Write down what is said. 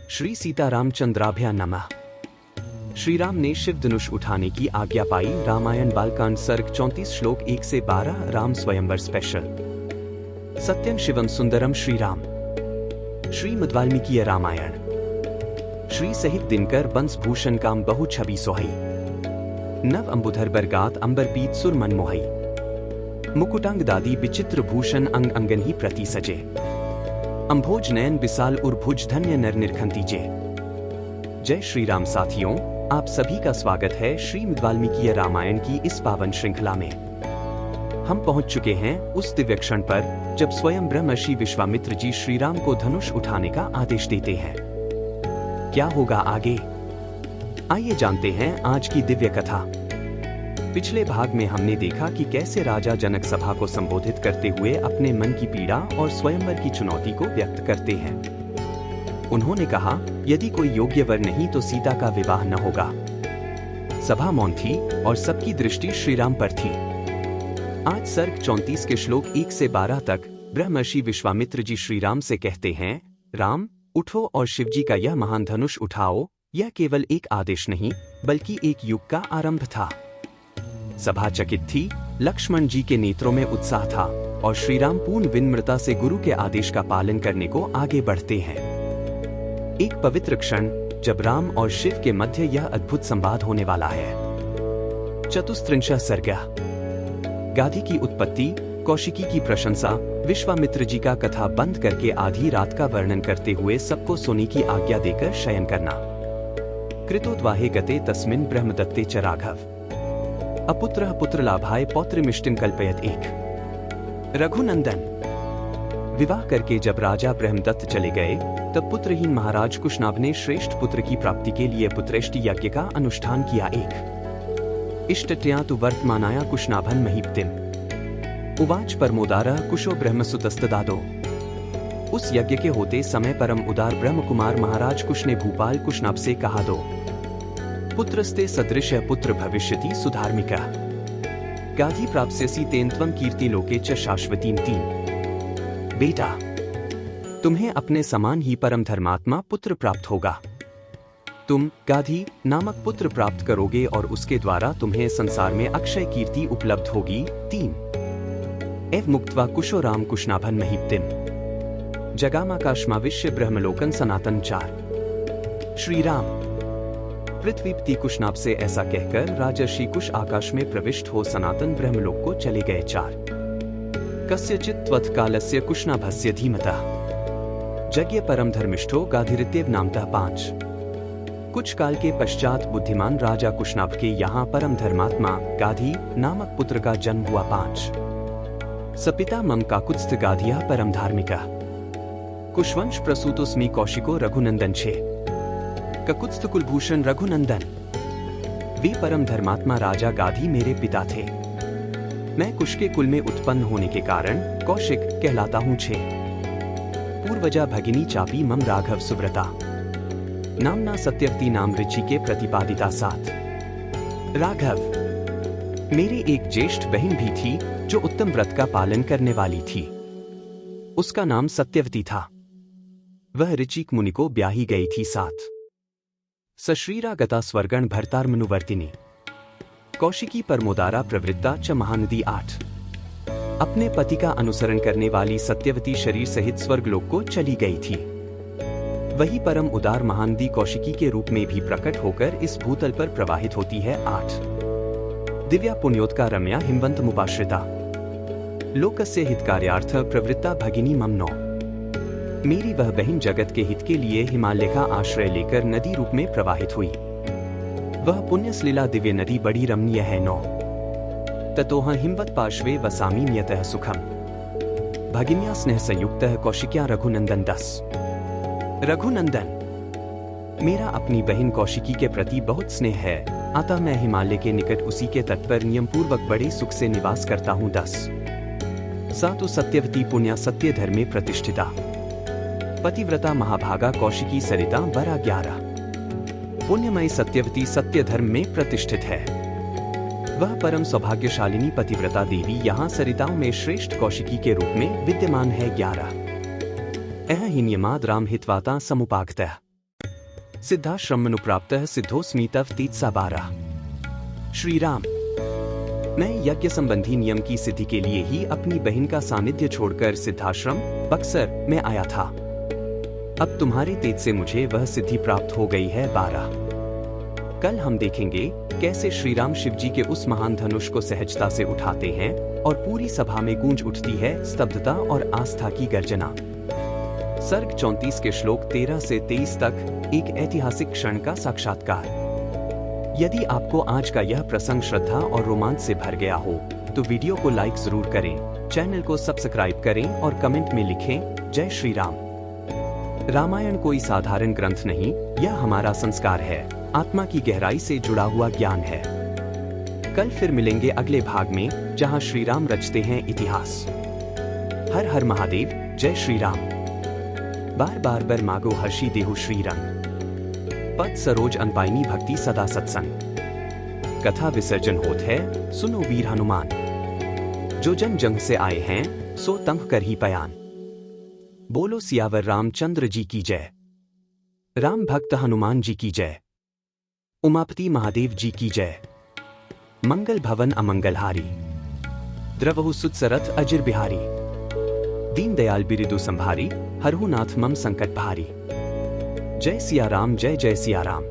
श्री सीतारामचंद्राभ्या नमः। श्री राम ने शिव धनुष उठाने की आज्ञा पाई। रामायण बालकांड सर्ग 34 श्लोक 1 से 12। राम स्वयंवर स्पेशल। सत्यं शिवम सुंदरम श्री राम। श्रीमद् वाल्मीकि रामायण। श्री सहित दिनकर बंस भूषण काम बहु छवि सोहई। नव अंबुधर बरगात अंबर पीत सुर मन मोहई। मुकुटांग दादी विचित्र भूषण अंग अंगन ही प्रति सजे। अंभोज नयन विशाल उर्भुज धन्य नर निरखंती जे। जय श्री राम साथियों, आप सभी का स्वागत है श्रीमद् वाल्मीकि रामायण की इस पावन श्रृंखला में। हम पहुंच चुके हैं उस दिव्य क्षण पर जब स्वयं ब्रह्मर्षि विश्वामित्र जी श्री राम को धनुष उठाने का आदेश देते हैं। क्या होगा आगे, आइए जानते हैं आज की दिव्य कथा। पिछले भाग में हमने देखा कि कैसे राजा जनक सभा को संबोधित करते हुए अपने मन की पीड़ा और स्वयंवर की चुनौती को व्यक्त करते हैं। उन्होंने कहा, यदि कोई योग्य वर नहीं तो सीता का विवाह न होगा। सभा मौन थी और सबकी दृष्टि श्रीराम पर थी। आज सर्ग 34 के श्लोक 1 से 12 तक ब्रह्मर्षि विश्वामित्र जी श्री राम से कहते हैं, राम उठो और शिवजी का यह महान धनुष उठाओ। यह केवल एक आदेश नहीं बल्कि एक युग का आरंभ था। सभा चकित थी, लक्ष्मण जी के नेत्रों में उत्साह था और श्रीराम पूर्ण विनम्रता से गुरु के आदेश का पालन करने को आगे बढ़ते हैं। एक पवित्र क्षण जब राम और शिव के मध्य यह अद्भुत संवाद होने वाला है। चतुस्त्रिंशः सर्ग। गाधी की उत्पत्ति, कौशिकी की प्रशंसा, विश्वामित्र जी का कथा बंद करके आधी रात का वर्णन करते हुए सबको सोने की आज्ञा देकर शयन करना। कृतोद्वाहे गते तस्मिन् ब्रह्मदत्ते च राघव। अपुत्रः पुत्रलाभाय पौत्रमिष्टिं कल्पयत एक। रघुनंदन। विवाह करके जब राजा ब्रह्मदत्त चले गए तब पुत्रहीन महाराज कुशनाभ ने श्रेष्ठ पुत्र की प्राप्ति के लिए पुत्रेष्टि यज्ञ का अनुष्ठान किया। एक इष्टतया तु वर्तमानाया कुशनाभन महीपतिम। उवाच परमोदारः कुशो ब्रह्मसुतस्तदादो। उस यज्ञ के होते समय परम उदार ब्रह्म कुमार महाराज कुश ने भूपाल कुशनाभ से कहा, दो पुत्रस्ते सदृश पुत्र भविष्यति सुधार्मिका। गाधी प्राप्स्यसि तेन त्वं कीर्ति लोके च शाश्वतीं तीन। बेटा, तुम्हें अपने समान ही परम धर्मात्मा पुत्र प्राप्त होगा। तुम गाधी नामक पुत्र प्राप्त करोगे और उसके द्वारा तुम्हें संसार में अक्षय कीर्ति उपलब्ध होगी। तीन एव मुक्त्वा कुशो राम कुशनाभन महीपतिम। जगामाकाशमाविश्य ब्रह्मलोकन सनातन। चार श्री राम। पृथ्वीपति कुशनाभ से ऐसा कहकर राजर्षि कुश आकाश में प्रविष्ट हो सनातन ब्रह्मलोक को चले गए। चार कस्यचित् त्वत् कालस्य कुशनाभस्य धीमतः यज्ञ परम धर्मिष्ठो गाधिरित्येव नामतः। पांच कुछ काल के पश्चात बुद्धिमान राजा कुशनाभ के यहाँ परम धर्मात्मा गाधी नामक पुत्र का जन्म हुआ। पांच सपिता मम काकुत्स्थ गाधिया परम धार्मिका। कुशवंश प्रसूतोस्मि कौशिको रघुनंदन। छे ककुत्स्थ कुलभूषण रघुनंदन। वे परम धर्मात्मा राजा गाधी मेरे पिता थे। मैं कुश के कुल में उत्पन्न होने के कारण कौशिक कहलाता हूँ। छे पूर्वजा भगिनी चापी मम राघव सुव्रता। नामना सत्यवती नाम ऋचि के प्रतिपादिता। सात राघव। मेरी एक ज्येष्ठ बहन भी थी जो उत्तम व्रत का पालन करने वाली थी। उसका नाम सत्यवती था। वह ऋचिक मुनि को ब्याही गई थी। सात सश्रीरा गता स्वर्गण भर्तारमनुवर्तिनी। कौशिकी परमोदारा प्रवृत्ता च महानदी। आठ अपने पति का अनुसरण करने वाली सत्यवती शरीर सहित स्वर्गलोक को चली गई थी। वही परम उदार महानदी कौशिकी के रूप में भी प्रकट होकर इस भूतल पर प्रवाहित होती है। आठ दिव्या पुण्योत्का रम्या हिमवंत मुपाश्रिता। लोकस्य हितकार्यार्थ प्रवृत्ता भगिनी मम। नौ मेरी वह बहन जगत के हित के लिए हिमालय का आश्रय लेकर नदी रूप में प्रवाहित हुई। वह पुण्यसलिला दिव्य नदी बड़ी रमणीय है। नौ ततोह हिमवत पार्श्वे वसामि नियतः सुखम। भगिन्या स्नेह संयुक्तः कौशिक्या रघुनंदन। 10 रघुनंदन। मेरा अपनी बहन कौशिकी के प्रति बहुत स्नेह है, अतः मैं हिमालय के निकट उसी के तट पर नियम पूर्वक बड़े सुख से निवास करता हूँ। 10 सा तो सत्यवती पुण्या सत्य धर्मे प्रतिष्ठिता। पतिव्रता महाभागा कौशिकी सरिता वरा। 11 पुण्यमयी सत्यवती सत्य धर्म में प्रतिष्ठित है। वह परम सौभाग्यशालिनी पतिव्रता देवी यहाँ सरिताओं में श्रेष्ठ कौशिकी के रूप में विद्यमान है। 11 अह हिन्यमाद राम हितवाता समुपागतः। सिद्धाश्रमनुप्राप्तः सिद्धोस्मीतव तीत्सा 12। श्री राम, मैं यज्ञ संबंधी नियम की सिद्धि के लिए ही अपनी बहन का सानिध्य छोड़कर सिद्धाश्रम बक्सर में आया था। अब तुम्हारे तेज से मुझे वह सिद्धि प्राप्त हो गई है 12। कल हम देखेंगे कैसे श्रीराम शिवजी के उस महान धनुष को सहजता से उठाते हैं और पूरी सभा में गूंज उठती है स्तब्धता और आस्था की गर्जना। सर्ग 34 के श्लोक 13 से 23 तक एक ऐतिहासिक क्षण का साक्षात्कार। यदि आपको आज का यह प्रसंग श्रद्धा और रोमांच से भर गया हो तो वीडियो को लाइक जरूर करें, चैनल को सब्सक्राइब करें और कमेंट में लिखें जय श्री राम। रामायण कोई साधारण ग्रंथ नहीं, यह हमारा संस्कार है, आत्मा की गहराई से जुड़ा हुआ ज्ञान है। कल फिर मिलेंगे अगले भाग में जहां श्री राम रचते हैं इतिहास। हर हर महादेव, जय श्री राम। बार बार बर मागो हर्षी देहु श्री रंग, पद सरोज अनपाइनी भक्ति सदा सत्संग। कथा विसर्जन होत है, सुनो वीर हनुमान, जो जन जंग से आए हैं सो तंग कर ही पयान। बोलो सियावर रामचंद्र जी की जय। राम भक्त हनुमान जी की जय। उमापति महादेव जी की जय। मंगल भवन अमंगलहारी, द्रवहु सुतसरथ अजिर बिहारी। दीन दयाल बिरिदु संभारी, हरहु नाथ मम संकट भारी। जय सिया राम, जय जय सिया राम।